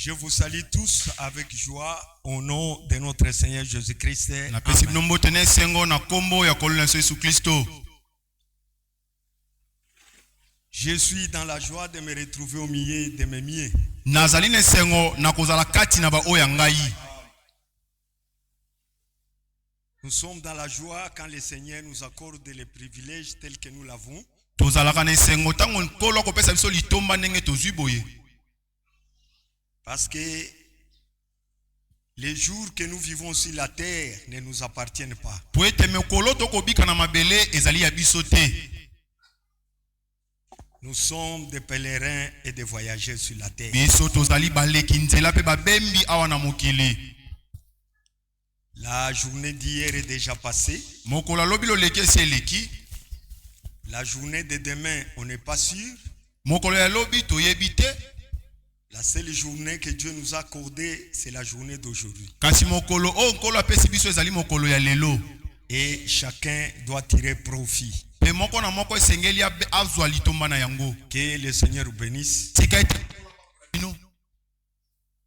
Je vous salue tous avec joie au nom de notre Seigneur Jésus-Christ. Amen. Je suis dans la joie de me retrouver au milieu de mes miens. Nous sommes dans la joie quand le Seigneur nous accorde les privilèges tels que nous l'avons. Parce que les jours que nous vivons sur la terre ne nous appartiennent pas. Nous sommes des pèlerins et des voyageurs sur la terre. La journée d'hier est déjà passée. La journée de demain, on n'est pas sûr. La seule journée que Dieu nous a accordée, c'est la journée d'aujourd'hui. Et chacun doit tirer profit. Que le Seigneur vous bénisse.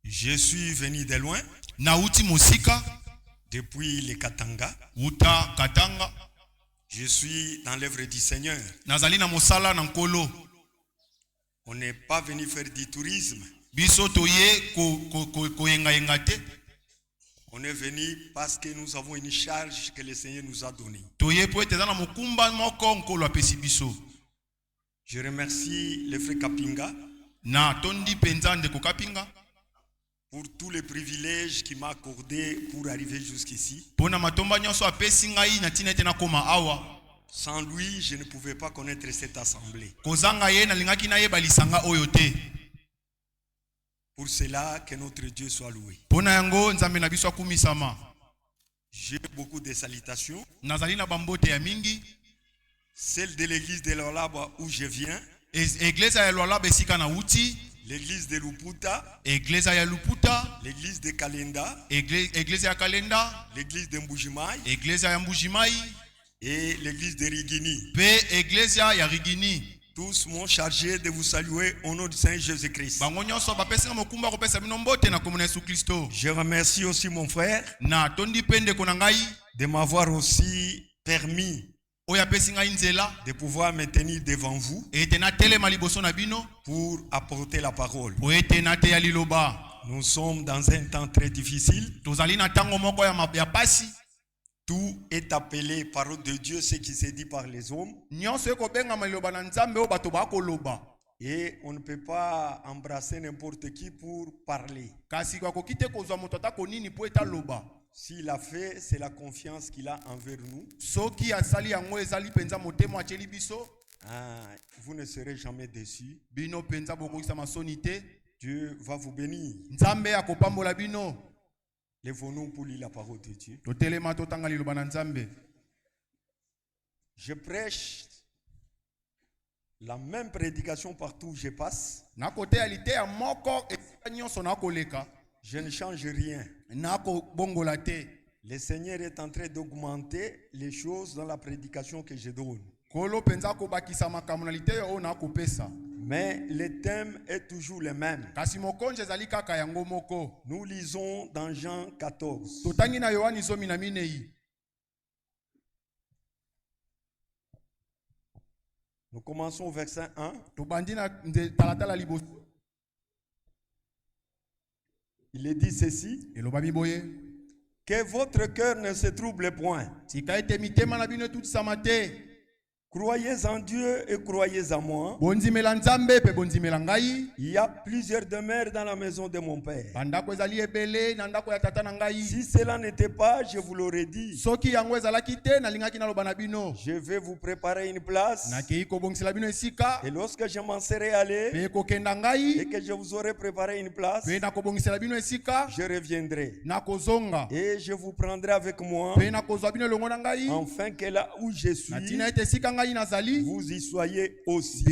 Je suis venu de loin. Depuis les Katanga. Je suis dans l'œuvre du Seigneur. On n'est pas venu faire du tourisme. On est venu parce que nous avons une charge que le Seigneur nous a donnée. Je remercie le frère Kapinga pour tous les privilèges qu'il m'a accordés pour arriver jusqu'ici. Sans lui, je ne pouvais pas connaître cette assemblée. Pour cela, que notre Dieu soit loué. J'ai beaucoup de salutations. Celle de l'église de Lolaba où je viens. L'église de Luputa. L'église de Kalenda. L'église de Mbujimai. Et l'église de Rigini. Tous m'ont chargé de vous saluer au nom du Seigneur Jésus-Christ. Je remercie aussi mon frère de m'avoir aussi permis de pouvoir me tenir devant vous pour apporter la parole. Nous sommes dans un temps très difficile. Tout est appelé parole de Dieu, ce qui s'est dit par les hommes. Et on ne peut pas embrasser n'importe qui pour parler. S'il a fait, c'est la confiance qu'il a envers nous. Vous ne serez jamais déçus. Dieu va vous bénir. Lèvons-nous pour lire la parole de Dieu. Je prêche la même prédication partout où je passe. Je ne change rien. Le Seigneur est en train d'augmenter les choses dans la prédication que je donne. Mais le thème est toujours le même. Nous lisons dans Jean 14. Nous commençons au verset 1. Il est dit ceci. Que votre cœur ne se trouble point. Croyez en Dieu et croyez en moi. Il y a plusieurs demeures dans la maison de mon Père. Si cela n'était pas, je vous l'aurais dit. Je vais vous préparer une place. Et lorsque je m'en serai allé et que je vous aurai préparé une place, je reviendrai. Et je vous prendrai avec moi, afin que là où je suis, vous y soyez aussi.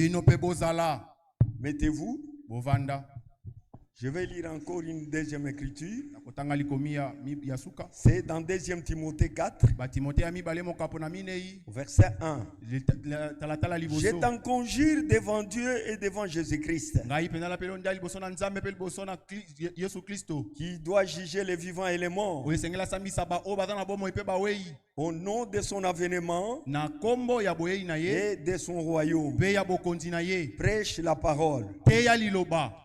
Mettez-vous. Je vais lire encore une deuxième écriture. C'est dans 2 Timothée 4, verset 1. Je t'en conjure devant Dieu et devant Jésus-Christ, qui doit juger les vivants et les morts, au nom de son avènement et de son royaume. Prêche la parole.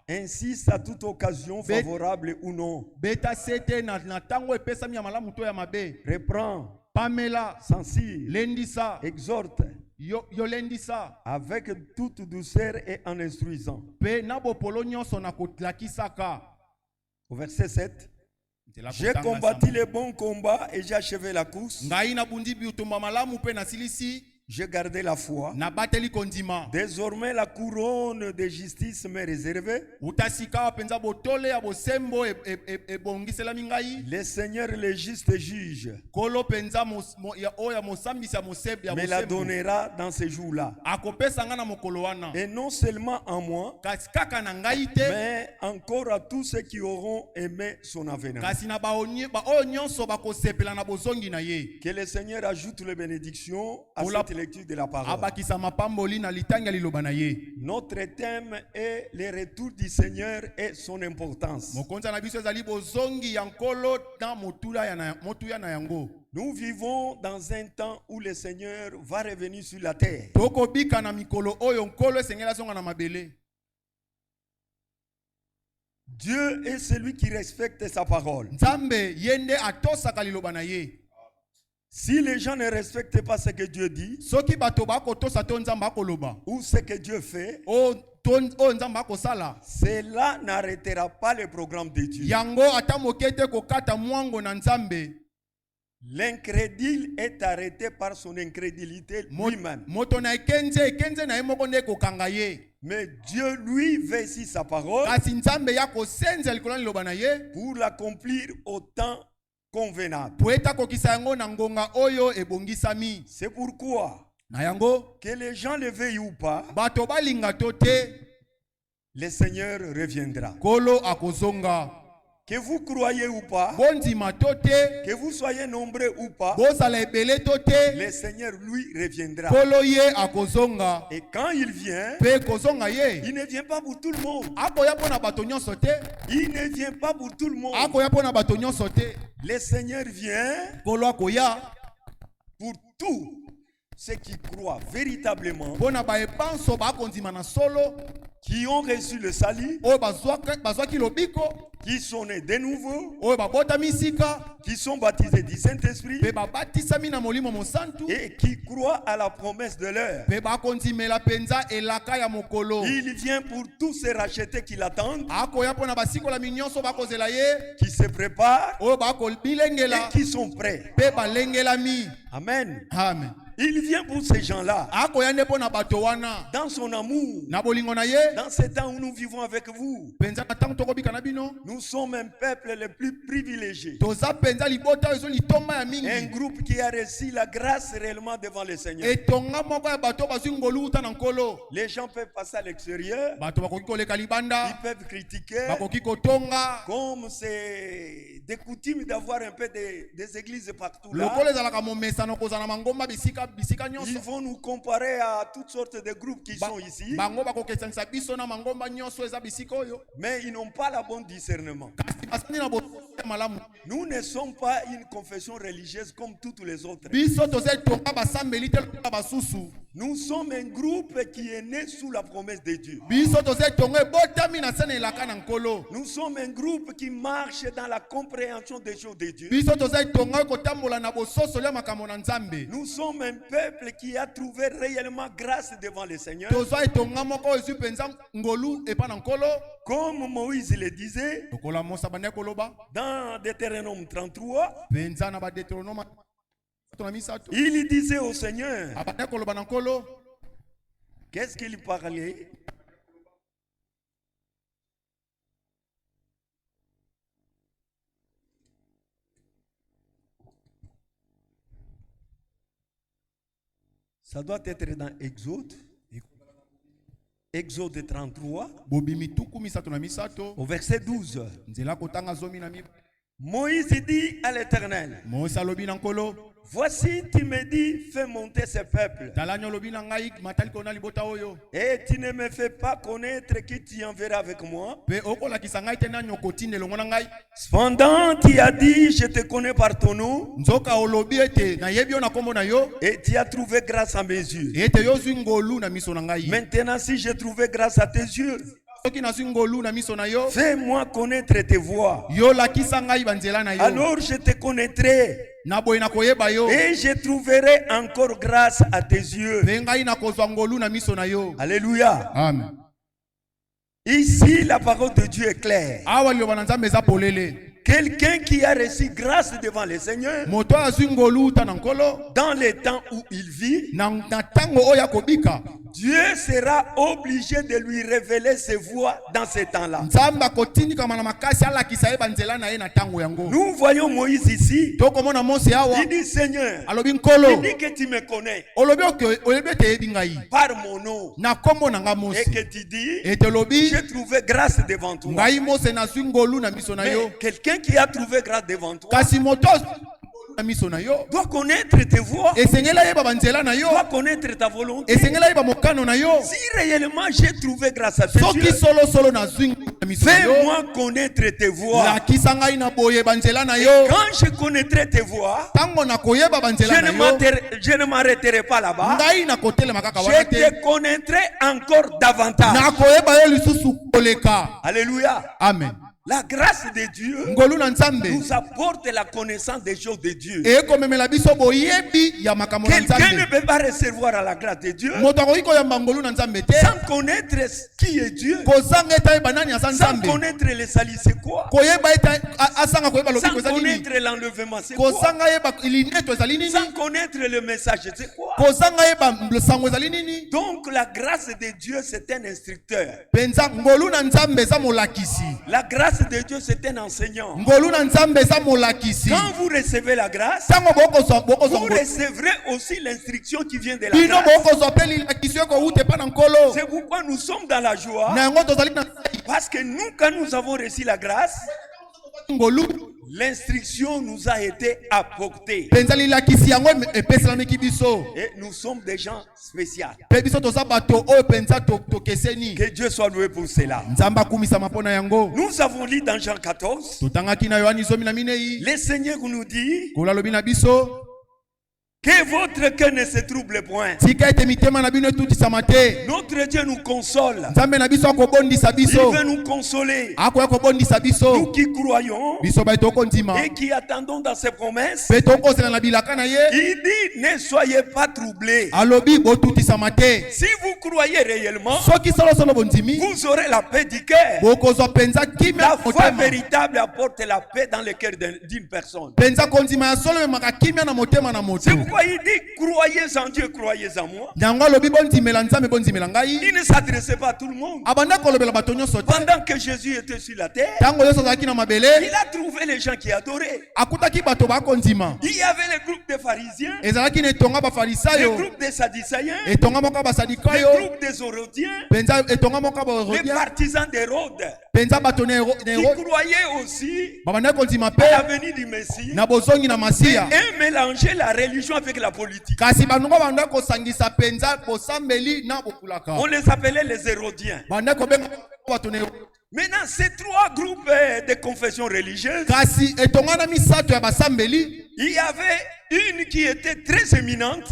Insiste à toute occasion, favorable ou non. Reprends, censure, exhorte avec toute douceur et en instruisant. Au verset 7. J'ai combattu le bon combat et j'ai achevé la course. J'ai gardé la foi. Désormais, la couronne de justice m'est réservée. Le Seigneur, le juste juge, me la donnera dans ces jours-là. Et non seulement en moi, mais encore à tous ceux qui auront aimé son avènement. Que le Seigneur ajoute les bénédictions à cette lecture de la parole. Notre thème est le retour du Seigneur et son importance. Nous vivons dans un temps où le Seigneur va revenir sur la terre. Dieu est celui qui respecte sa parole. Si les gens ne respectent pas ce que Dieu dit, ou ce que Dieu fait, cela n'arrêtera pas le programme de Dieu. L'incrédule est arrêté par son incrédulité lui-même. Mais Dieu, lui, veille sur sa parole pour l'accomplir au temps convenable. C'est pourquoi que les gens le veuillent ou pas, le Seigneur reviendra. Que vous croyez ou pas, que vous soyez nombreux ou pas, le Seigneur lui reviendra. Et quand il vient, il ne vient pas pour tout le monde. Il ne vient pas pour tout le monde. Le Seigneur vient pour tous ceux qui croient véritablement, qui ont reçu le salut, qui sont nés de nouveau, qui sont baptisés du Saint-Esprit et qui croient à la promesse de l'heure. Il vient pour tous ces rachetés qui l'attendent, qui se préparent et qui sont prêts. Amen. Amen. Il vient pour ces gens-là, dans son amour, dans ce temps où nous vivons avec vous. Nous sommes un peuple le plus privilégié, un groupe qui a reçu la grâce réellement devant le Seigneur. Les gens peuvent passer à l'extérieur, ils peuvent critiquer, comme c'est des coutumes d'avoir un peu des églises partout là. Ils vont nous comparer à toutes sortes de groupes qui sont ici, mais ils n'ont pas la bonne discernement. Nous ne sommes pas une confession religieuse comme toutes les autres. Nous sommes un groupe qui est né sous la promesse de Dieu. Nous sommes un groupe qui marche dans la compréhension des choses de Dieu. Nous sommes un peuple qui a trouvé réellement grâce devant le Seigneur. Comme Moïse le disait dans Deutéronome 33, il disait au Seigneur, qu'est-ce qu'il parlait? Ça doit être dans Exode. Exode 33, au verset 12. Moïse dit à l'Éternel, voici, tu me dis, fais monter ce peuple. Et tu ne me fais pas connaître qui tu enverras avec moi. Cependant, tu as dit, je te connais par ton nom. Et tu as trouvé grâce à mes yeux. Maintenant, si j'ai trouvé grâce à tes yeux, fais-moi connaître tes voies. Alors je te connaîtrai. Et je trouverai encore grâce à tes yeux. Alléluia. Amen. Ici, la parole de Dieu est claire. Quelqu'un qui a reçu grâce devant le Seigneur, dans les temps où il vit, Dieu sera obligé de lui révéler ses voies dans ces temps-là. Nous voyons Moïse ici. Il dit, Seigneur, il dit que tu me connais par mon nom. Et que tu dis, j'ai trouvé grâce devant toi. Mais quelqu'un qui a trouvé grâce devant toi doit connaître tes voies, doit connaître ta volonté. Si réellement j'ai trouvé grâce à tes yeux, fais-moi connaître tes voies. Et quand je connaîtrai tes voies, je ne m'arrêterai pas là-bas. Je te connaîtrai encore davantage. Alléluia. Amen. La grâce de Dieu nous apporte la connaissance des choses de Dieu. Quelqu'un ne peut pas recevoir la grâce de Dieu sans connaître qui est Dieu, sans connaître les salis c'est quoi, sans connaître l'enlèvement c'est quoi, sans connaître le message c'est quoi. Donc la grâce de Dieu c'est un instructeur. La grâce de Dieu c'est un enseignant. Quand vous recevez la grâce, vous recevrez aussi l'instruction qui vient de la grâce. C'est pourquoi nous sommes dans la joie, parce que nous, quand nous avons reçu la grâce, l'instruction nous a été apportée. Et nous sommes des gens spéciaux. Que Dieu soit loué pour cela. Nous avons lu dans Jean 14. Le Seigneur nous dit que votre cœur ne se trouble point. Notre Dieu nous console. Il veut nous consoler. Nous qui croyons et qui attendons dans ses promesses, il dit ne soyez pas troublés. Si vous croyez réellement, vous aurez la paix du cœur. La foi véritable apporte la paix dans le cœur d'une personne. Pourquoi il dit croyez en Dieu, croyez en moi. Il ne s'adressait pas à tout le monde. Pendant que Jésus était sur la terre, il a trouvé les gens qui adoraient. Il y avait le groupe des pharisiens, le groupe des sadducéens, le groupe des hérodiens, les partisans d'Hérode, qui croyaient aussi à la venue du Messie et mélanger la religion avec la politique. On les appelait les hérodiens. Maintenant, ces trois groupes de confessions religieuses, il y avait une qui était très éminente.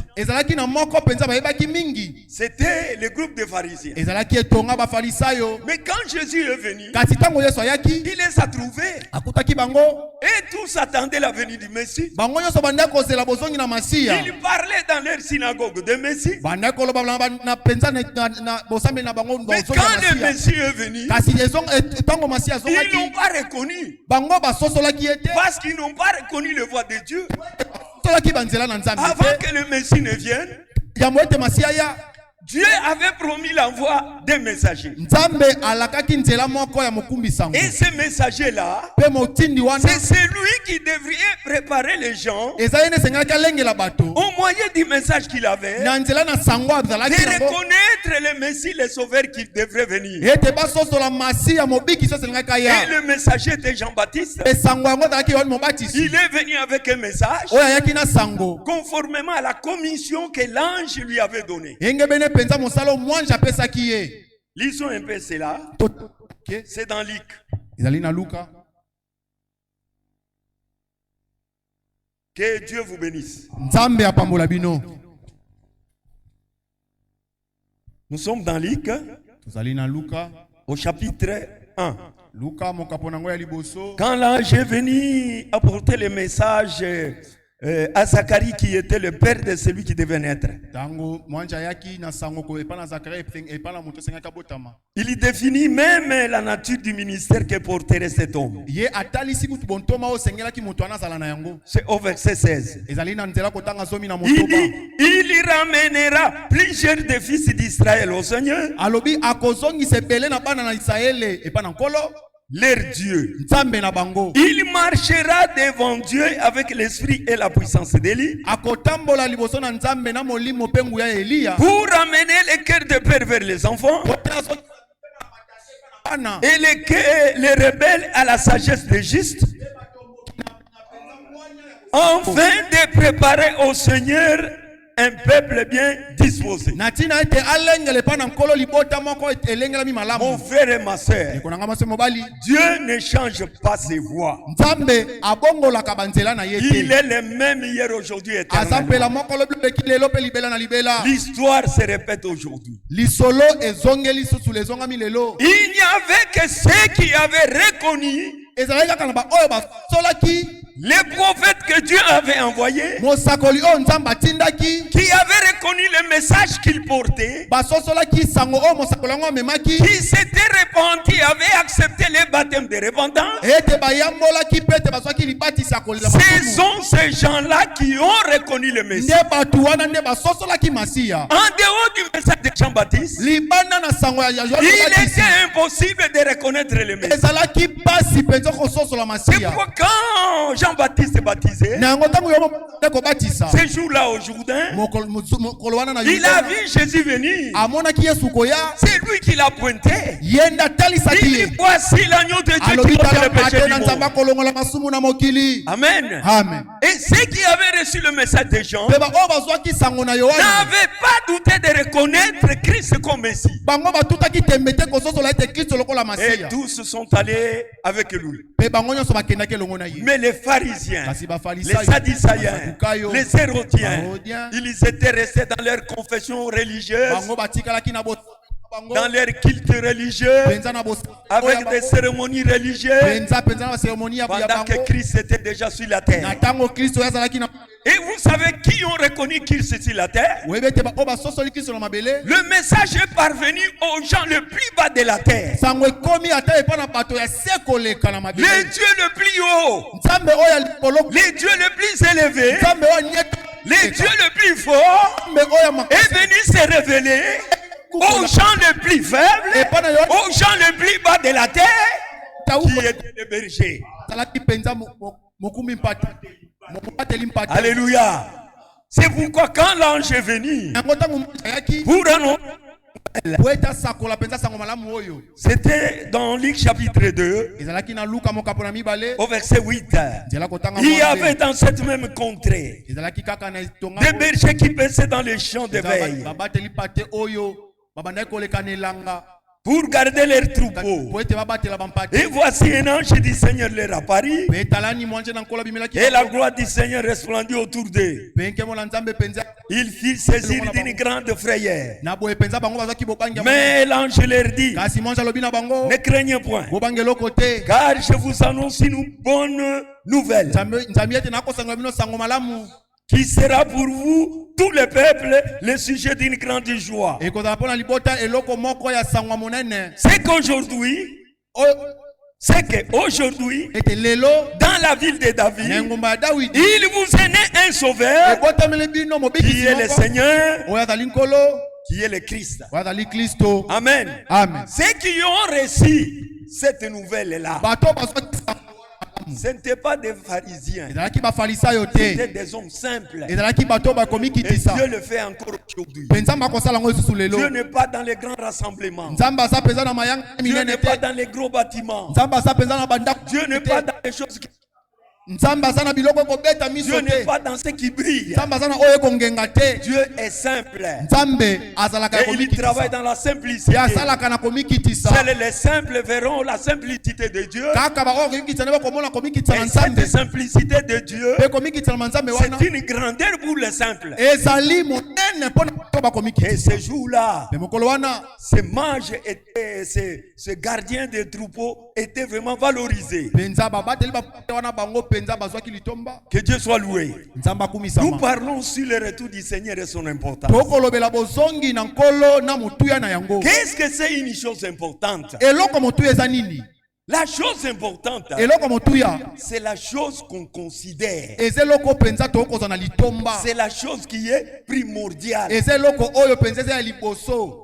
C'était le groupe des pharisiens. Mais quand Jésus est venu, il les a trouvés. Et tous attendaient la venue du Messie. Ils parlaient dans leur synagogue de Messie. Mais quand le Messie est venu, ils n'ont pas reconnu. Parce qu'ils n'ont pas reconnu le voix de Dieu. Avant que le Messie ne vienne, Dieu avait promis l'envoi des messagers. Et ces messagers-là, c'est celui qui devrait préparer les gens au moyen du message qu'il avait, de reconnaître le Messie, le Sauveur qui devrait venir. Et le messager était Jean-Baptiste. Il est venu avec un message conformément à la commission que l'ange lui avait donnée. Lisons un peu cela. C'est dans Luc. Que Dieu vous bénisse. Nous sommes dans Luc, au chapitre 1. Quand l'ange est venu apporter le message à Zacharie qui était le père de celui qui devait naître, il définit même la nature du ministère que porterait cet homme. C'est au verset 16. Il dit, il ramènera plusieurs des fils d'Israël au Seigneur, leur Dieu. Il marchera devant Dieu avec l'esprit et la puissance d'Élie pour ramener les cœurs de père vers les enfants et les rebelles à la sagesse des justes, afin de préparer au Seigneur un peuple bien disposé. Mon frère et ma soeur, Dieu ne change pas ses voies. Il est le même hier, aujourd'hui, éternellement. L'histoire se répète aujourd'hui. Il n'y avait que ceux qui avaient reconnu les prophètes que Dieu avait envoyés, qui avaient reconnu le message qu'ils portaient, qui s'étaient repentis, avaient accepté le baptême de repentance. Ce sont ces gens-là qui ont reconnu le Messie. En dehors du message de Jean-Baptiste, il était impossible de reconnaître le Messie. C'est pourquoi quand Jean-Baptiste est baptisé, ce jour-là au Jourdain, il a vu Jésus venir. C'est lui qui l'a pointé. Il dit, voici l'agneau de Dieu qui ôte le péché du monde. Amen. Et ceux qui avaient reçu le message de Jean n'avaient pas douté de reconnaître Christ comme Messie. Et tous sont allés avec lui. Mais les pharisiens, les sadducéens, les hérodiens, ils étaient restés dans leur confession religieuse, dans leur culte religieux, avec des cérémonies religieuses, pendant que Christ était déjà sur la terre. Et vous savez qui ont reconnu Christ sur la terre? Le message est parvenu aux gens le plus bas de la terre. Les dieux le plus haut, les dieux le plus élevés, les dieux le plus fort est venu se révéler aux gens les plus faibles, aux gens les plus bas de la terre, qui étaient les bergers. Alléluia. C'est pourquoi quand l'ange est venu pour annoncer, c'était dans Luc chapitre 2 au verset 8. Il y avait dans cette même contrée des bergers qui paissaient dans les champs de veille pour garder leurs troupeaux. Et voici un ange du Seigneur leur apparut, et la gloire du Seigneur resplendit autour d'eux. Il fit saisir d'une grande frayeur. Mais l'ange leur dit, ne craignez point, car je vous annonce une bonne nouvelle qui sera pour vous, tout le peuple, le sujet d'une grande joie. C'est qu'aujourd'hui, dans la ville de David, il vous est né un sauveur qui est le Seigneur qui est le Christ. Amen. Amen. Ceux qui ont reçu cette nouvelle-là, ce n'était pas des pharisiens, c'était des hommes simples. Et Dieu le fait encore aujourd'hui. Dieu n'est pas dans les grands rassemblements. Dieu n'est pas dans les gros bâtiments. Dieu n'est pas dans les choses qui... Dieu n'est pas dans ce qui brille. Dieu est simple. Et il travaille dans la simplicité. Seuls les simples verront la simplicité de Dieu. Et cette simplicité de Dieu, c'est une grandeur pour les simples. Et ce jour-là, ce mage était, ce gardien des troupeaux était vraiment valorisé. Que Dieu soit loué. Nous parlons sur le retour du Seigneur et son importance. Qu'est-ce que c'est une chose importante? La chose importante, c'est la chose qu'on considère. C'est la chose qui est primordiale.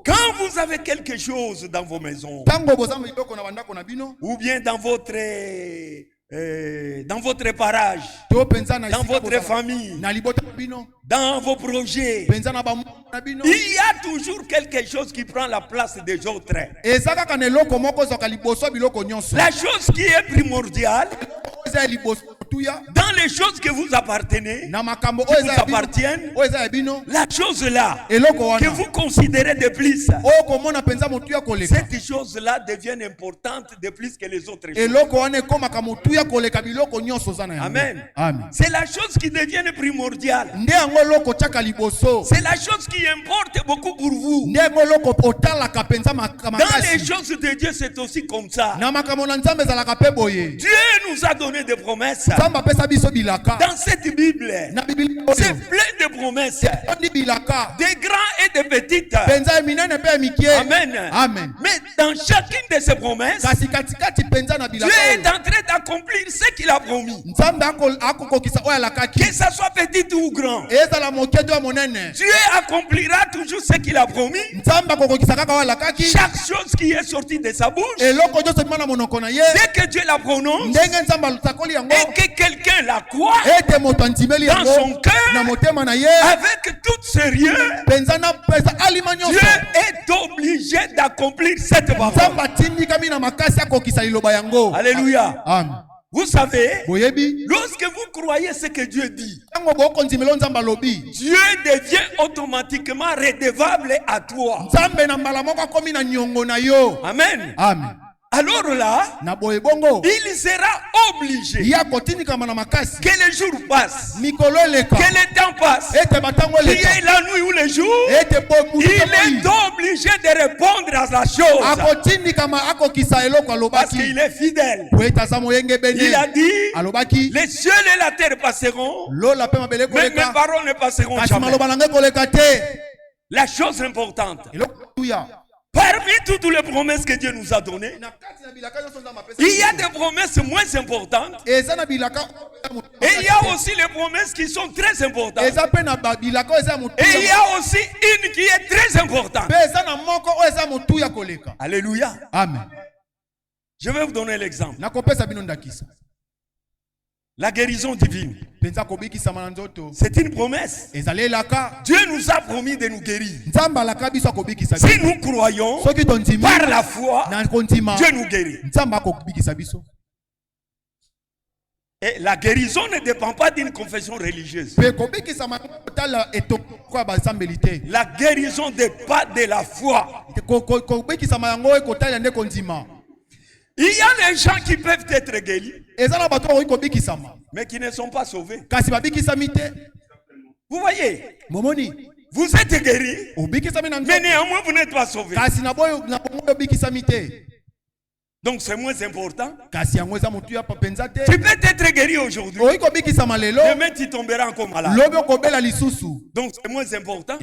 Quand vous avez quelque chose dans vos maisons, ou bien dans votre parage, dans votre famille, dans vos projets, il y a toujours quelque chose qui prend la place des autres. La chose qui est primordiale, dans les choses que vous appartenez, qui vous appartiennent, la chose là que vous considérez de plus, cette chose là devient importante de plus que les autres choses. Amen. C'est la chose qui devient primordiale. C'est la chose qui importe beaucoup pour vous. Dans les choses de Dieu, c'est aussi comme ça. Dieu nous a donné des promesses. Dans cette Bible, c'est plein de promesses, des grands et des petites. Amen. Mais dans chacune de ces promesses, Dieu est en train d'accomplir ce qu'il a promis. Que ça soit petit ou grand, Dieu accomplira toujours ce qu'il a promis. Chaque chose qui est sortie de sa bouche, dès que Dieu la prononce et que quelqu'un la croit dans son cœur avec tout sérieux, Dieu est obligé d'accomplir cette parole. Alléluia. Vous savez, lorsque vous croyez ce que Dieu dit, Dieu devient automatiquement redevable à toi. Amen. Alors là, il sera obligé que les jours passent, que le temps passe, qu'il y ait la nuit ou le jour, il est obligé de répondre à la chose. Parce qu'il est fidèle. Il a dit, les cieux et la terre passeront, mais mes paroles ne passeront jamais. La chose importante, parmi toutes les promesses que Dieu nous a données, il y a des promesses moins importantes et il y a aussi les promesses qui sont très importantes. Et il y a aussi une qui est très importante. Alléluia. Amen. Je vais vous donner l'exemple. La guérison divine, c'est une promesse. Dieu nous a promis de nous guérir. Si nous croyons par la foi, Dieu nous guérit. Et la guérison ne dépend pas d'une confession religieuse. La guérison dépend de la foi. Il y a des gens qui peuvent être guéris, mais qui ne sont pas sauvés. Vous voyez, vous êtes guéris, mais néanmoins vous n'êtes pas sauvés. Donc c'est moins important. Tu peux être guéri aujourd'hui, demain tu tomberas encore malade. Donc c'est moins important.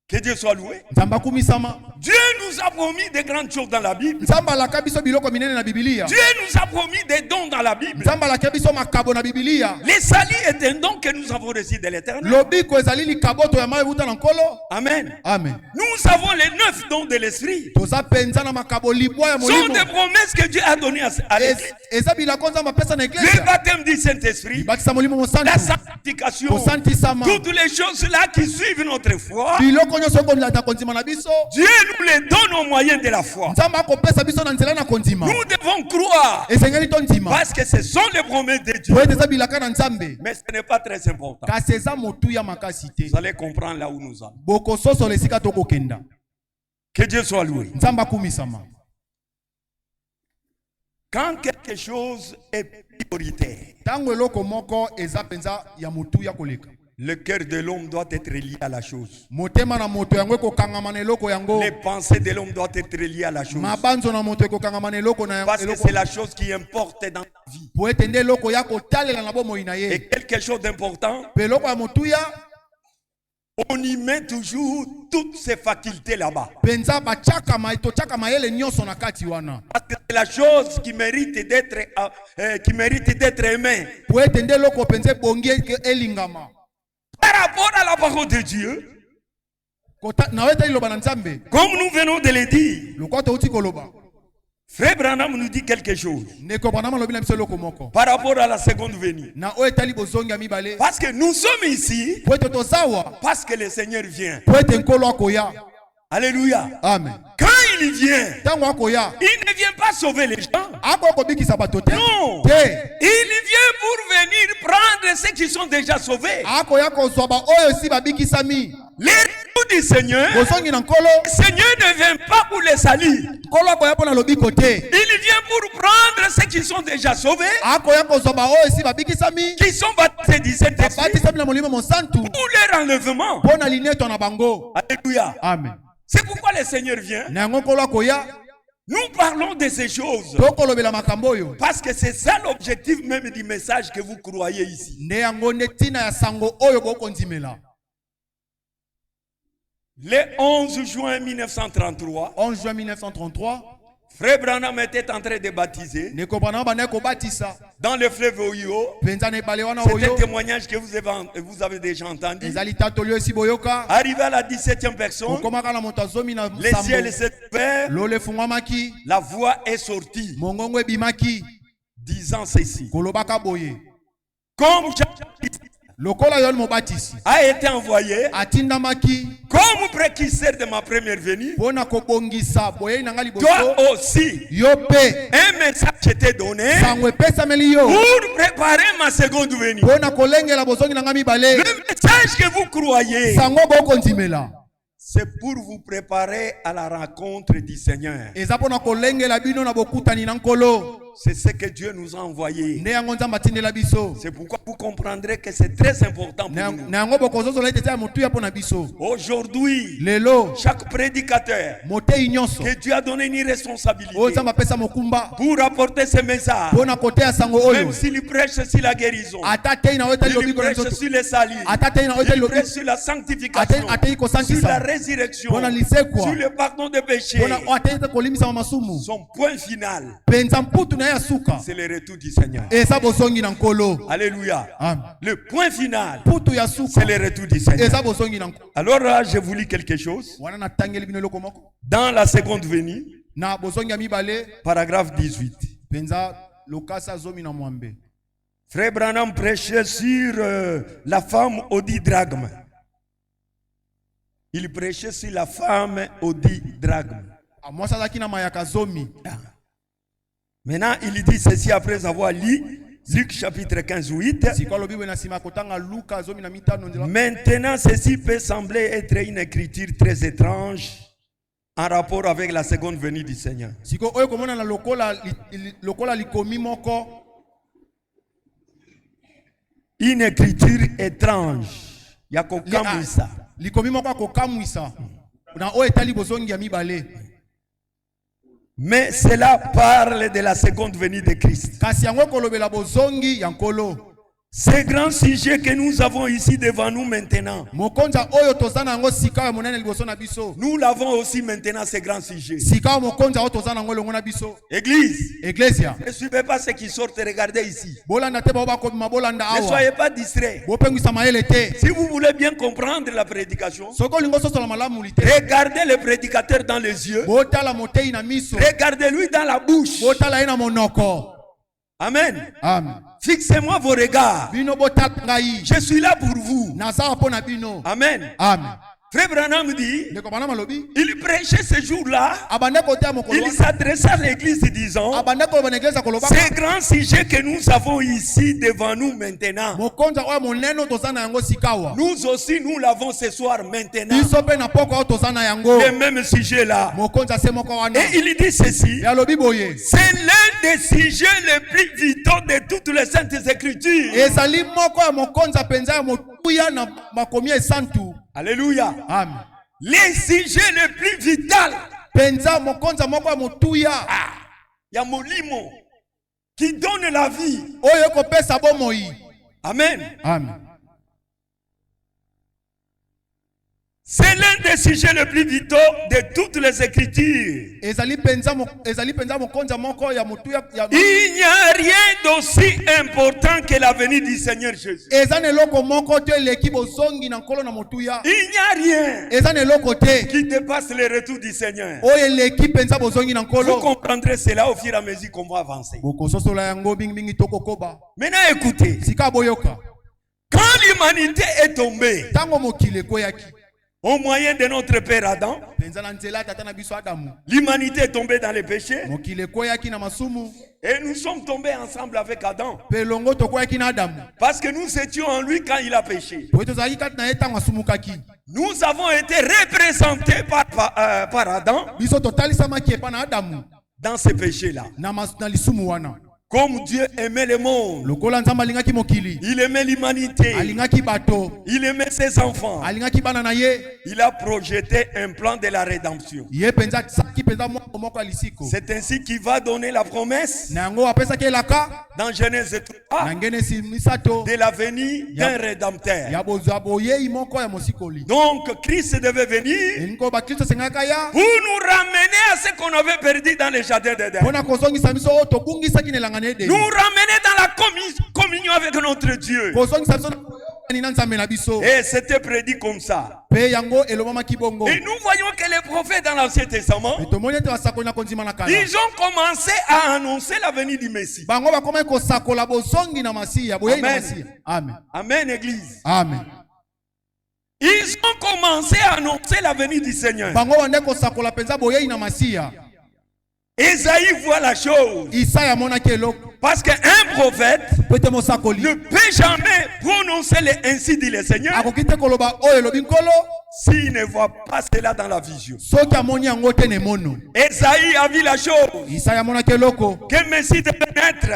Que Dieu soit loué. Dieu nous a promis des grandes choses dans la Bible. Dieu nous a promis des dons dans la Bible. Les salis est un don que nous avons reçu de l'Éternel. Amen. Amen. Nous avons les 9 dons de l'Esprit. Ce sont des promesses que Dieu a données à l'Église. Le baptême du Saint-Esprit, la sanctification, toutes les choses là qui suivent notre foi. Dieu nous les donne au moyen de la foi. Nous devons croire parce que ce sont les promesses de Dieu. Mais ce n'est pas très important. Vous allez comprendre là où nous allons. Que Dieu soit loué. Quand quelque chose est prioritaire, le cœur de l'homme doit être lié à la chose. Les pensées de l'homme doivent être liées à la chose. Parce que c'est la chose qui importe dans la vie. Et quelque chose d'important, on y met toujours toutes ces facultés là-bas. Parce que c'est la chose qui mérite d'être aimée. Par rapport à la parole de Dieu, comme nous venons de le dire, Frère Branham nous dit quelque chose par rapport à la seconde venue. Parce que nous sommes ici, parce que le Seigneur vient. Alléluia. Amen. Quand il vient, il ne vient pas sauver les gens. Non. Il vient pour venir prendre ceux qui sont déjà sauvés. Les retours du Seigneur, le Seigneur ne vient pas pour les salir. Il vient pour prendre ceux qui sont déjà sauvés, qui sont baptisés du Saint-Esprit, pour leur enlèvement. Alléluia. Amen. C'est pourquoi le Seigneur vient. Nous parlons de ces choses parce que c'est ça l'objectif même du message que vous croyez ici. Le 11 juin 1933, Frère Branham était en train de baptiser dans le fleuve Ohio. C'est un témoignage que vous avez déjà entendu. Arrivé à la 17e personne, les ciels s'est ouvert, la voix est sortie, disant ceci. Comme a été envoyé comme précurseur de ma première venue, toi aussi un message t'est donné pour préparer ma seconde venue. Le message que vous croyez, c'est pour vous préparer à la rencontre du Seigneur. C'est ce que Dieu nous a envoyé. C'est pourquoi vous comprendrez que c'est très important pour nous. Aujourd'hui, chaque prédicateur que Dieu a donné une responsabilité pour apporter ce message, même s'il prêche sur la guérison, il prêche sur les salis, il prêche sur la sanctification, sur la résurrection, sur le pardon des péchés, son point final, c'est le retour du Seigneur. Alléluia. Le point final, c'est le retour du Seigneur. Alors là, je vous lis quelque chose. Dans la seconde venue, paragraphe 18. Frère Branham prêchait sur la femme Odie Drachme. Il prêchait sur la femme Odie Drachme. Maintenant, il dit ceci après avoir lu Luc chapitre 15, 8. Maintenant, ceci peut sembler être une écriture très étrange en rapport avec la seconde venue du Seigneur. Une écriture étrange. Mais cela parle de la seconde venue de Christ. Ces grands sujets que nous avons ici devant nous maintenant, nous l'avons aussi maintenant, ces grands sujets. Église, ne suivez pas ceux qui sortent, regardez ici. Ne soyez pas distraits. Si vous voulez bien comprendre la prédication, regardez le prédicateur dans les yeux, regardez-lui dans la bouche. Amen. Amen. Fixez-moi vos regards. Je suis là pour vous. Amen. Amen. Frère Branham dit, il prêchait ce jour-là, il s'adressait à l'église disant, ces grands sujets que nous avons ici devant nous maintenant, nous aussi nous l'avons ce soir maintenant, le même sujet là. Et il dit ceci, c'est l'un des sujets les plus vitaux de toutes les saintes écritures. Alléluia. Amen. Les sujets les plus vitaux. Il y a Molimo qui donne la vie. Amen. Amen. C'est l'un des sujets les plus vitaux de toutes les écritures. Il n'y a rien d'aussi important que la venue du Seigneur Jésus. Il n'y a rien qui dépasse le retour du Seigneur. Vous comprendrez cela au fur et à mesure qu'on va avancer. Maintenant écoutez. Quand l'humanité est tombée, au moyen de notre père Adam, l'humanité est tombée dans le péché et nous sommes tombés ensemble avec Adam parce que nous étions en lui quand il a péché. Nous avons été représentés par Adam dans ce péché-là. Comme Dieu aimait le monde, il aimait l'humanité, il aimait ses enfants, il a projeté un plan de la rédemption. C'est ainsi qu'il va donner la promesse dans Genèse 3 de la venue d'un rédempteur. Donc Christ devait venir pour nous ramener à ce qu'on avait perdu dans le jardin d'Éden. Nous ramener dans la communion avec notre Dieu. Et c'était prédit comme ça. Et nous voyons que les prophètes dans l'Ancien Testament, ils ont commencé à annoncer la venue du Messie. Amen. Amen, Église. Amen. Ils ont commencé à annoncer la venue du Seigneur. Esaïe voit la chose. Parce qu'un prophète ne peut jamais prononcer ainsi dit le Seigneur s'il ne voit pas cela dans la vision. Esaïe a vu la chose que Messie devait naître.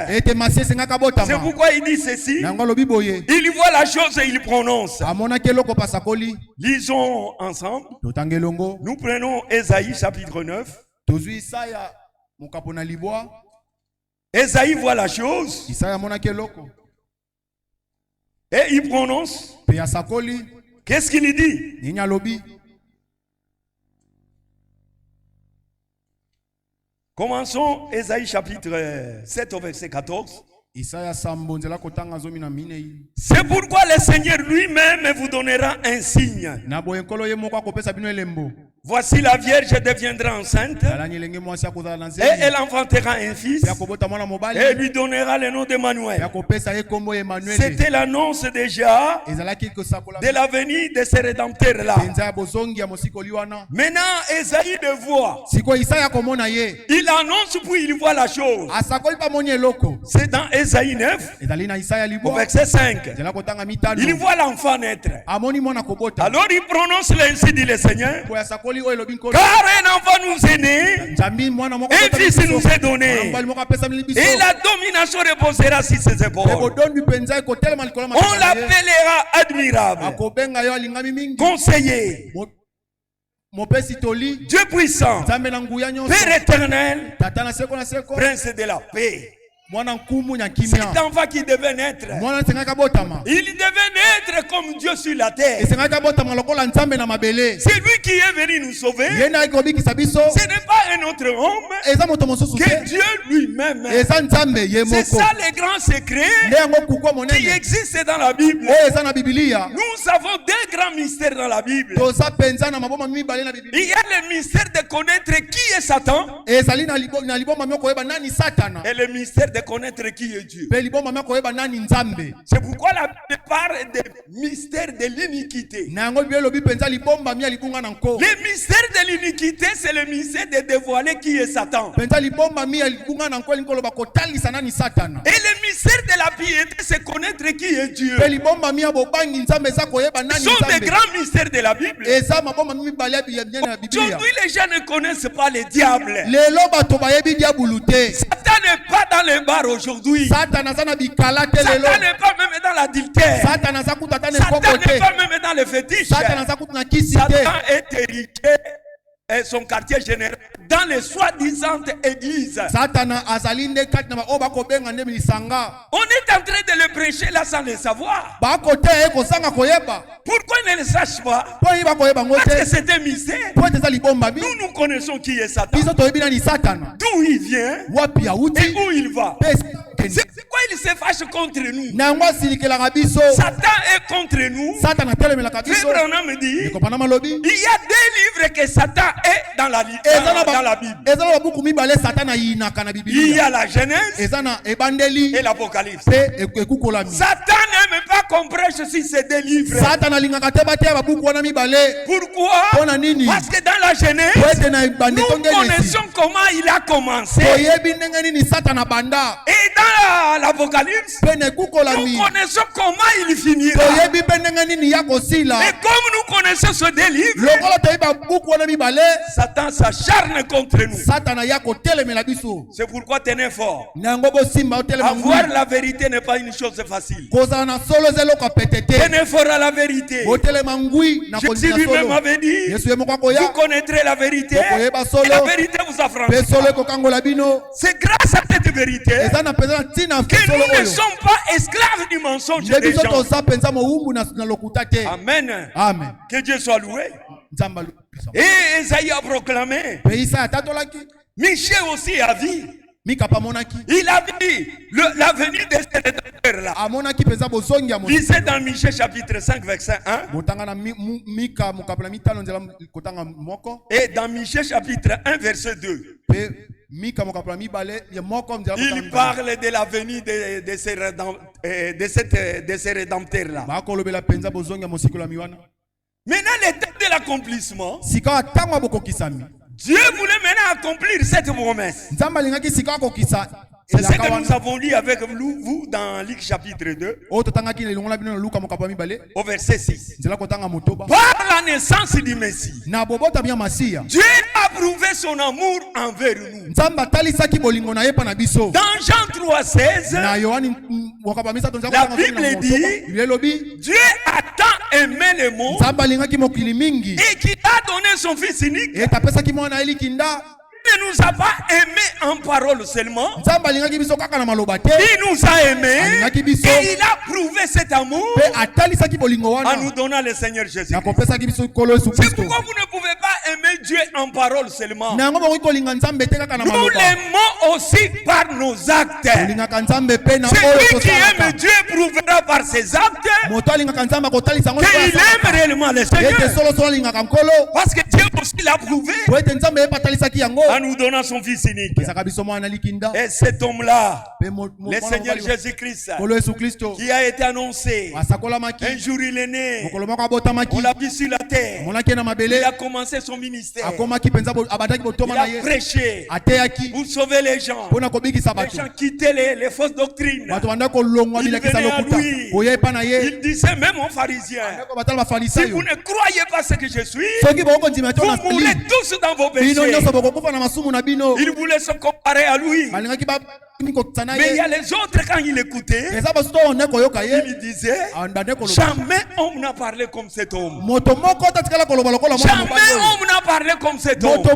C'est pourquoi il dit ceci. Il voit la chose et il prononce. Lisons ensemble. Nous prenons Esaïe chapitre 9. Esaïe voit la chose et il prononce. Qu'est-ce qu'il dit? Commençons Esaïe chapitre 7 au verset 14. C'est pourquoi le Seigneur lui-même vous donnera un signe. Voici la Vierge deviendra enceinte et elle enfantera un fils et lui donnera le nom d'Emmanuel. C'était l'annonce déjà de la venue de ce rédempteur-là. Maintenant, Esaïe le voit. Il annonce puis il voit la chose. C'est dans Esaïe 9, au verset 5. Il voit l'enfant naître. Alors il prononce ainsi dit le Seigneur. Car un enfant nous est né, un fils nous est donné, et la domination reposera sur ses épaules. On l'appellera admirable, conseiller, Dieu puissant, Père éternel, Prince de la paix. Cet enfant qui devait naître, il devait naître comme Dieu sur la terre. C'est lui qui est venu nous sauver. Ce n'est pas un autre homme que Dieu lui-même. C'est ça les grands secrets qui existent dans la Bible. Nous avons deux grands mystères dans la Bible. Il y a le mystère de connaître qui est Satan et le mystère de connaître qui est Dieu. C'est pourquoi la Bible parle des mystères de l'iniquité. Le mystère de l'iniquité, c'est le mystère de dévoiler qui est Satan. Et le mystère de la piété, c'est connaître qui est Dieu. Ce sont des grands mystères de la Bible. Aujourd'hui, les gens ne connaissent pas le diable. Satan n'est pas dans les bars aujourd'hui. Satan n'est pas même dans l'adultère. Satan n'est pas même dans le fétiche. Satan est hérité et son quartier général dans les soi-disant églises. On est en train de le prêcher là sans le savoir. Pourquoi ils ne le sachent pas? Parce que c'est un mystère. Nous connaissons qui est Satan, d'où il vient et où il va. C'est pourquoi il se fâche contre nous. Satan est contre nous. Frère Branham me dit, il y a deux livres que Satan est dans la Bible. Il y a la Genèse et l'Apocalypse. Satan n'aime pas qu'on prêche sur ces deux livres. Pourquoi? Parce que dans la Genèse, nous connaissons comment il a commencé. Et dans l'Apocalypse, nous connaissons comment il finira. Et comme nous connaissons ce deux livres, Satan s'acharne contre nous. C'est pourquoi tenez fort. Avoir la vérité n'est pas une chose facile. Tenez fort à la vérité. Jésus lui-même avait dit, vous connaîtrez la vérité et la vérité vous affranchira. C'est grâce à cette vérité que nous ne sommes pas esclaves du mensonge des gens. Amen. Amen. Que Dieu soit loué. Et Esaïe a proclamé. Michée aussi a vu. Il a dit la venue de ce rédempteur-là. Lisez dans Michée chapitre 5 verset 1. Et dans Michée chapitre 1 verset 2. Il parle de la venue de ces rédempteurs-là. Maintenant, le temps de l'accomplissement, Dieu voulait maintenant accomplir cette promesse. C'est ce que nous avons lu avec vous dans Luc chapitre 2, au verset 6. Par la naissance du Messie, Dieu a prouvé son amour envers nous. Dans Jean 3,16, la Bible dit, Dieu a tant aimé le monde et qu'il a donné son Fils unique. Il ne nous a pas aimés en parole seulement. Il nous a aimés et il a prouvé cet amour en nous donnant le Seigneur Jésus. C'est pourquoi vous ne pouvez pas aimer Dieu en parole seulement. Nous l'aimons aussi par nos actes. Celui qui aime Dieu prouvera par ses actes qu'il aime réellement le Seigneur. Parce que Dieu aussi l'a prouvé en nous donnant son Fils unique. Et cet homme-là, le Seigneur Jésus-Christ, qui a été annoncé, un jour il est né, on l'a vu sur la terre, il a commencé son ministère, il a prêché pour sauver les gens quittaient les fausses doctrines. Il venait à lui, il disait même aux pharisiens, si vous ne croyez pas ce que je suis, vous mourrez tous dans vos péchés. Il voulait se comparer à lui. Mais il y a les autres, quand il écoutait, il disait, jamais homme n'a parlé comme cet homme. Jamais homme n'a parlé comme cet homme. Si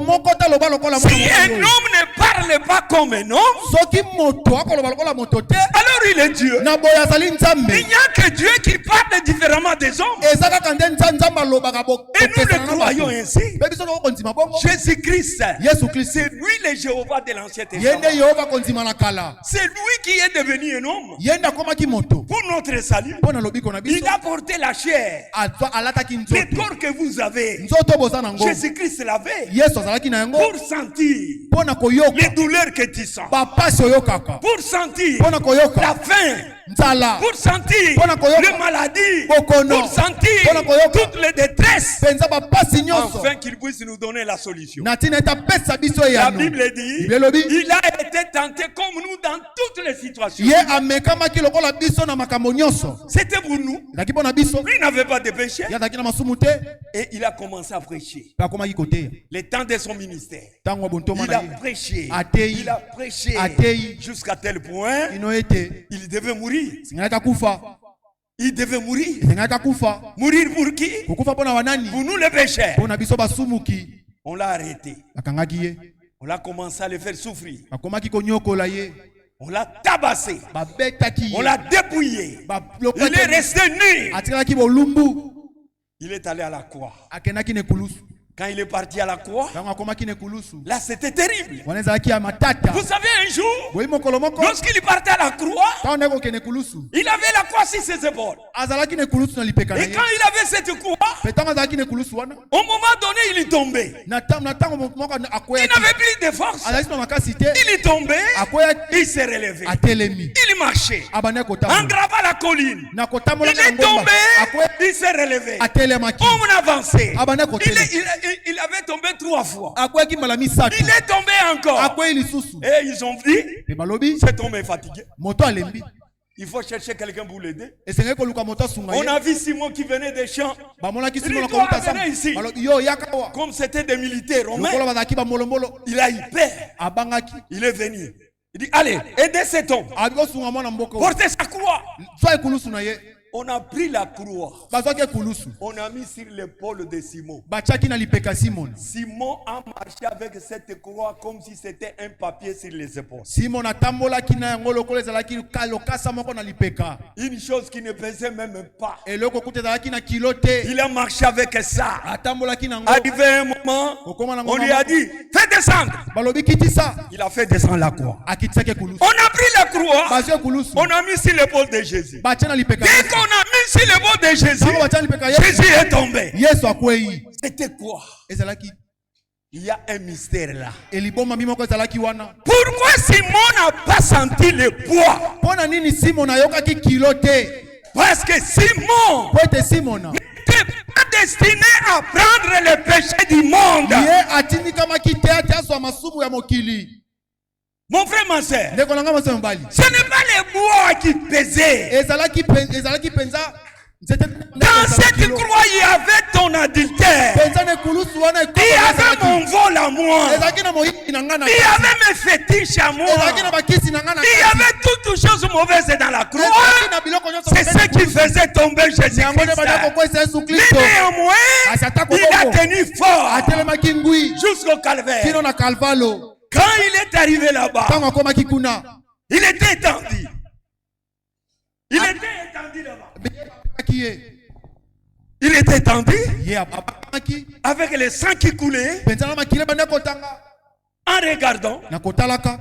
un homme ne parle parle pas comme un homme, alors il est Dieu. Il n'y a que Dieu qui parle différemment des hommes. Et nous le croyons ainsi. Jésus-Christ, c'est lui le Jéhovah de l'Ancien Testament. C'est lui qui est devenu un homme pour notre salut. Il a porté la chair. Le corps que vous avez, Jésus-Christ l'avait pour sentir les douleurs que tu sens, pour sentir la faim, pour sentir les maladies, pour sentir toutes les détresses, afin qu'il puisse nous donner la solution. La Bible dit, il a été tenté comme nous dans toutes les situations. C'était pour nous. Lui n'avait pas de péché. Et il a commencé à prêcher. Le temps de son ministère. Il a prêché. Il a prêché jusqu'à tel point il devait mourir. Il devait mourir. Mourir pour qui? Pour nous les pécheurs. On l'a arrêté. On l'a commencé à le faire souffrir. On l'a tabassé. On l'a dépouillé. Il est resté nu. Il est allé à la croix. Quand il est parti à la croix, là c'était terrible. Vous savez, un jour, lorsqu'il partait à la croix, il avait la croix sur ses épaules. Et quand il avait cette croix, au moment donné, il est tombé. Il n'avait plus de force. Il est tombé, il s'est relevé. Il marchait en gravant la colline. Il est tombé, il s'est relevé. On avançait. Il avait tombé 3 fois. Il est tombé encore. Et ils ont dit, cet homme est fatigué. Il faut chercher quelqu'un pour l'aider. On a vu Simon qui venait des champs. Il dit, toi, venez ici. Comme c'était des militaires romains, il a eu peur. Il est venu. Il dit, allez, aidez cet homme. Portez sa croix. On a pris la croix. On a mis sur l'épaule de Simon. Simon a marché avec cette croix comme si c'était un papier sur les épaules. Une chose qui ne pesait même pas. Il a marché avec ça. Arrivé un moment, on lui a dit, fais descendre. Il a fait descendre la croix. On a pris la croix. On a mis sur l'épaule de Jésus. Dès qu'on a mis sur l'épaule de Jésus, Jésus est tombé. C'était quoi? Il y a un mystère là. Pourquoi Simon n'a pas senti le poids? Parce que Simon n'était pas destiné à prendre le péché du monde. Mon frère, ma soeur, ce n'est pas le bois qui pesait. Dans cette croix, il y avait ton adultère. Il y avait mon vol à moi. Il y avait mes fétiches à moi. Il y avait toutes choses mauvaises dans la croix. C'est ce qui faisait tomber Jésus-Christ. Mais néanmoins, il a tenu fort jusqu'au calvaire. Quand il est arrivé là-bas, il était étendu. Il était étendu là-bas. Il était étendu avec le sang qui coulait. En regardant,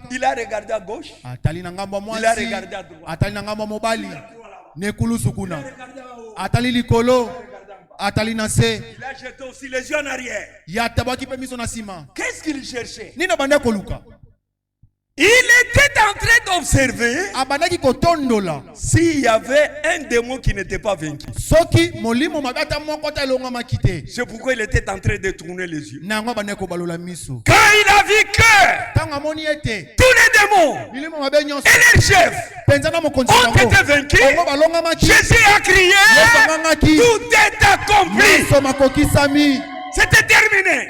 il a regardé à gauche, il a regardé à droite, il a regardé en haut. Il a jeté aussi les yeux en arrière. Qu'est-ce qu'il cherchait? Il était en train d'observer s'il y avait un démon qui n'était pas vaincu. C'est pourquoi il était en train de tourner les yeux. Quand il a vu que tous les démons et les chefs ont été vaincus, Jésus a crié, tout est accompli. C'était terminé.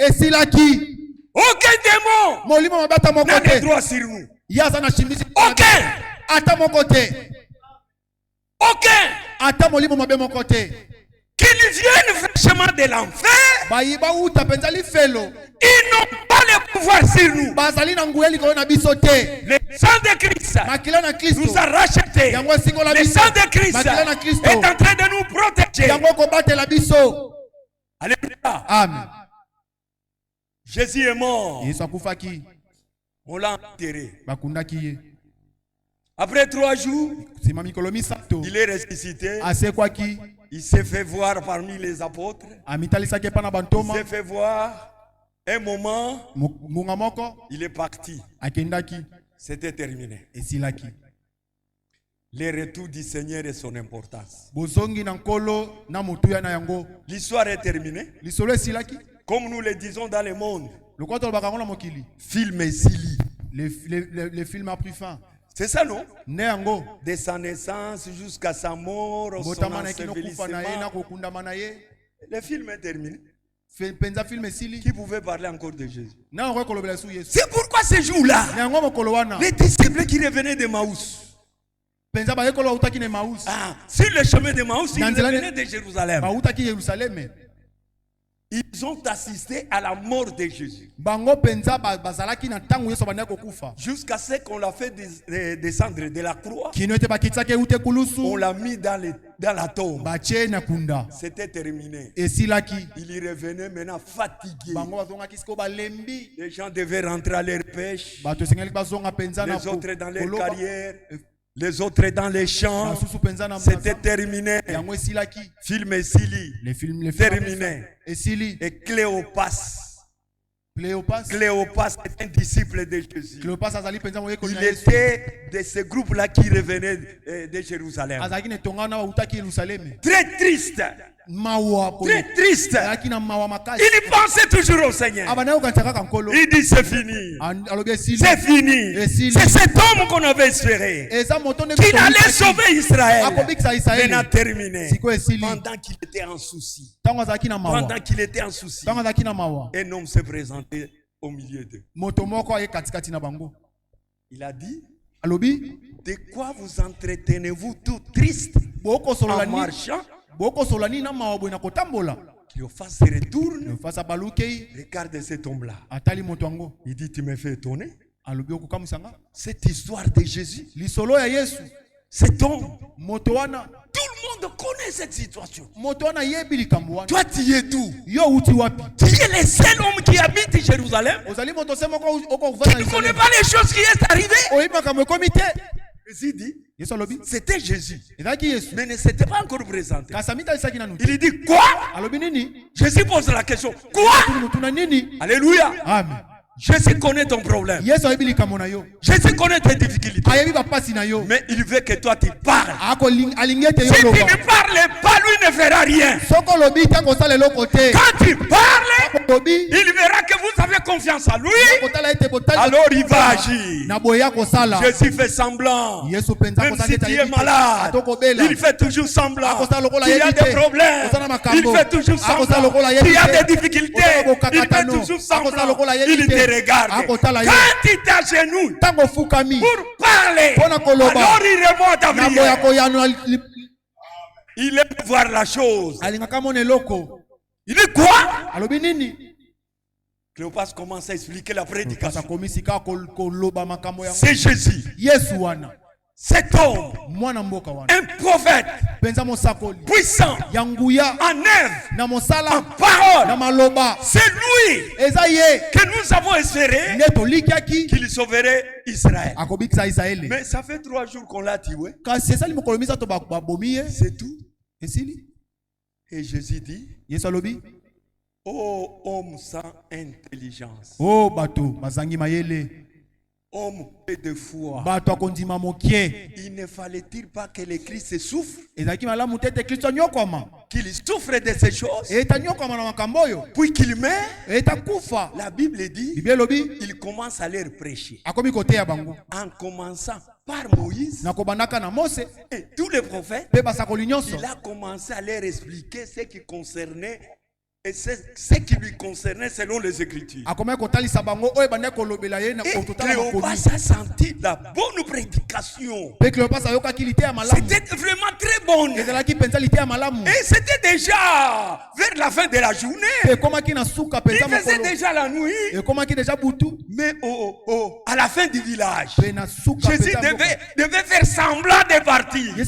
Aucun démon n'a de droit sur nous. Aucun. qu'ils viennent fraîchement de l'enfer, ils n'ont pas le pouvoir sur nous. Le sang de Christ nous a rachetés. Le sang de Christ est en train de nous protéger. Alléluia. Amen. Jésus est mort. On l'a enterré. Après 3 jours, il est ressuscité. Il s'est fait voir parmi les apôtres. Il s'est fait voir. Un moment, il est parti. C'était terminé. Le retour du Seigneur et son importance. L'histoire est terminée. Comme nous le disons dans le monde. Film et Sili. Les films a pris fin. C'est ça, non? De sa naissance jusqu'à sa mort, son ensevelissement. Le film est terminé. Qui pouvait parler encore de Jésus? C'est pourquoi ce jour-là, les disciples qui revenaient de Maús, sur le chemin de Maús, ils revenaient de Jérusalem. Ils ont assisté à la mort de Jésus. Jusqu'à ce qu'on l'a fait descendre de la croix. On l'a mis dans la tombe. C'était terminé. Il y revenait maintenant fatigué. Les gens devaient rentrer à leur pêche. Les autres dans leur carrière. Les autres dans les champs. C'était terminé. Film et Sili. Terminé. Et Cléopas. Cléopas est un disciple de Jésus. Il était de ce groupe-là qui revenait de Jérusalem. Très triste. Très triste. Il pensait toujours au Seigneur. Il dit c'est fini. C'est fini. C'est cet homme qu'on avait espéré. Qu'il allait sauver Israël. Il a terminé. Pendant qu'il était en souci. Pendant qu'il était en souci. Un homme s'est présenté au milieu d'eux. Il a dit, de quoi vous entretenez-vous tout triste en marchant? Cléophas se retourne. Regarde cet homme-là. Il dit, tu me fais étonner. Cette histoire de Jésus. Cet homme. Tout le monde connaît cette situation. Toi, tu y es tout. Tu es le seul homme qui habite Jérusalem. Tu ne connais pas les choses qui sont arrivées. Jésus dit, c'était Jésus. Mais ne s'était pas encore présenté. Il dit quoi? Jésus pose la question. Quoi? Alléluia. Amen. Jésus connaît ton problème. Jésus connaît tes difficultés. Mais il veut que toi tu parles. Si tu ne parles pas, lui ne fera rien. Quand tu parles, il verra que vous avez confiance en lui. Alors il va agir. Jésus fait semblant. Même si tu es malade, il fait toujours semblant. Tu as des problèmes, il fait toujours semblant. Tu as des difficultés, il fait toujours semblant. Il te regarde. Quand il t'agenouille pour parler, alors il remonte à prière. Il aime voir la chose. Il dit quoi? Cléopas commence à expliquer la prédication. C'est Jésus. Cet homme, un prophète puissant en œuvre, en parole, c'est lui que nous avons espéré qu'il sauverait Israël. Mais ça fait 3 jours qu'on l'a tué. C'est tout. Et Jésus dit, oh homme sans intelligence, homme de foi, il ne fallait-il pas que le Christ souffre? Qu'il souffre de ces choses, puis qu'il meurt. La Bible dit, il commence à leur prêcher. En commençant par Moïse et tous les prophètes, il a commencé à leur expliquer ce qui concernait Et c'est ce qui lui concernait selon les Écritures. Et Cléopas a senti la bonne prédication. C'était vraiment très bonne. Et c'était déjà vers la fin de la journée. Il faisait déjà la nuit. Mais à la fin du village, Jésus devait faire semblant de partir. Et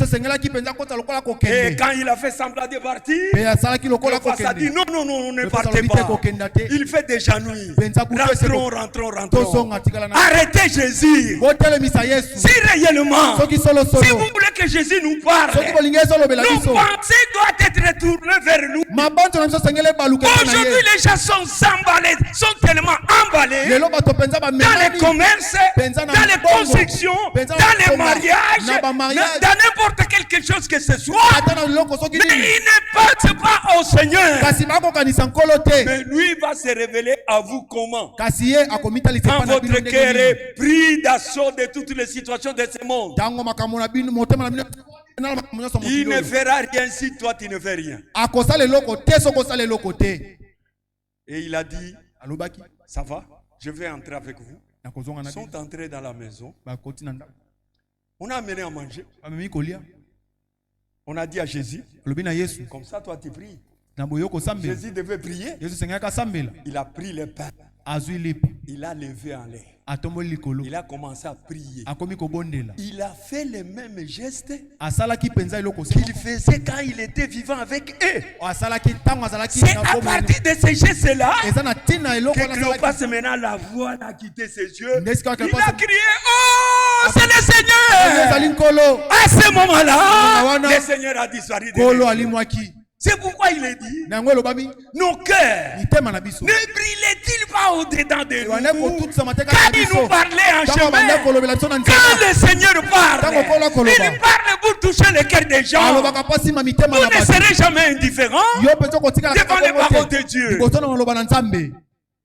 quand il a fait semblant de partir, Cléopas a dit non, ne partez pas. Il fait déjà nuit. Rentrons. Arrêtez Jésus. Si réellement, si vous voulez que Jésus nous parle, nos pensées doivent être tournées vers nous. Aujourd'hui, les gens sont emballés, sont tellement emballés dans les commerces, dans les constructions, dans les mariages, dans n'importe quelque chose que ce soit. Mais ils ne pensent pas au Seigneur. Mais lui va se révéler à vous comment? Quand votre cœur est pris d'assaut de toutes les situations de ce monde. Il ne fera rien si toi tu ne fais rien. Et il a dit, ça va, je vais entrer avec vous. Ils sont entrés dans la maison. On a amené à manger. On a dit à Jésus, comme ça toi tu pries. Jésus devait prier. Il a pris le pain. Il a levé en l'air. Il a commencé à prier. Il a fait les mêmes gestes qu'il faisait quand il était vivant avec eux. C'est à partir de ces gestes-là que Cléopas maintenant la voix a quitté ses yeux. Il a crié, oh, c'est le Seigneur. À ce moment-là, le Seigneur a disparu de lui. C'est pourquoi il est dit, nos cœurs ne brillaient-ils pas au-dedans de nous quand il nous parlait en chemin? Quand le Seigneur parle, il parle pour toucher le cœur des gens. Vous ne serez jamais indifférents devant les paroles de Dieu.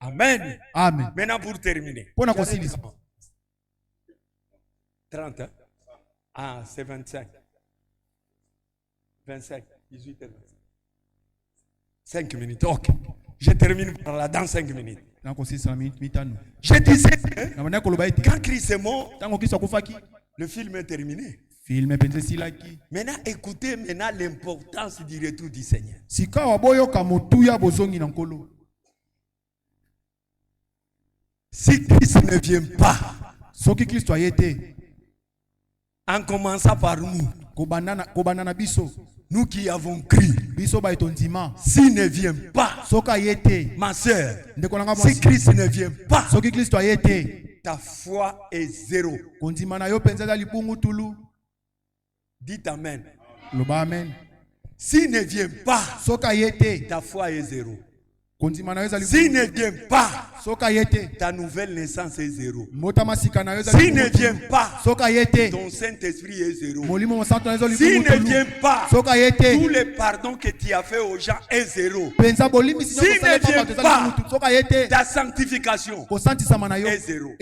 Amen. Maintenant pour terminer. 30 hein? Ah, c'est 25. 25, 18 et 25. 5 minutes, ok. Je termine par là dans 5 minutes. Je disais que quand Christ est mort, le film est terminé. Maintenant, écoutez l'importance du retour du Seigneur. Si Christ ne vient pas, en commençant par nous, nous qui avons crié, s'il ne vient pas, ma soeur, si Christ ne vient pas, ta foi est zéro. Dites Amen. S'il ne vient pas, ta foi est zéro. S'il ne vient pas, ta nouvelle naissance est zéro. S'il ne vient pas, ton Saint-Esprit est zéro. S'il ne vient pas, tout le pardon que tu as fait aux gens est zéro. S'il ne vient pas, ta sanctification est zéro.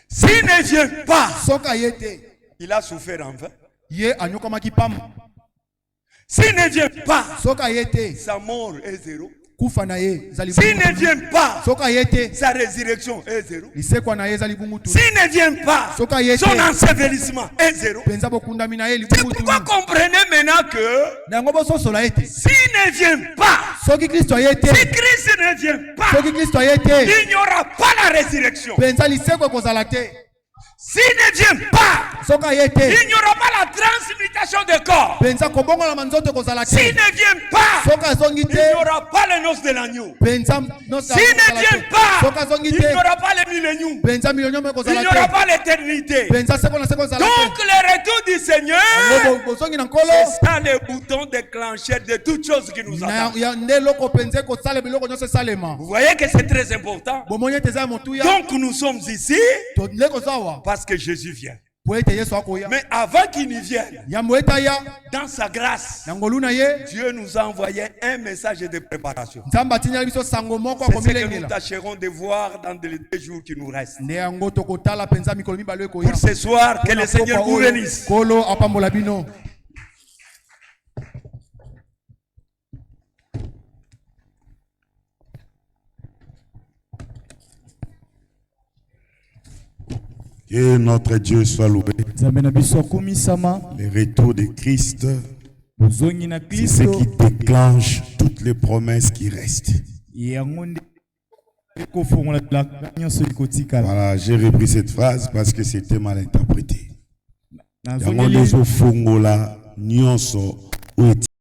S'il ne vient pas, il a souffert en vain. S'il ne vient pas, sa mort est zéro. S'il ne vient pas, sa résurrection est zéro. S'il ne vient pas, son ensevelissement est zéro. C'est pourquoi comprenez maintenant que s'il ne vient pas, si Christ ne vient pas, il n'y aura pas la résurrection. S'il ne vient pas, il n'y aura pas la transmutation de corps. S'il ne vient pas, il n'y aura pas les noces de l'agneau. S'il ne vient pas, il n'y aura pas le millénium. Il n'y aura pas l'éternité. Donc le retour du Seigneur, c'est ça le bouton déclencheur de toutes choses qui nous attendent. Vous voyez que c'est très important. Donc nous sommes ici parce que Jésus vient. Mais avant qu'il n'y vienne, dans sa grâce, Dieu nous a envoyé un message de préparation. C'est ce que nous tâcherons de voir dans les 2 jours qui nous restent. Pour ce soir, que le Seigneur vous bénisse. Que notre Dieu soit loué. Le retour de Christ, c'est ce qui déclenche toutes les promesses qui restent. Voilà, j'ai repris cette phrase parce que c'était mal interprété.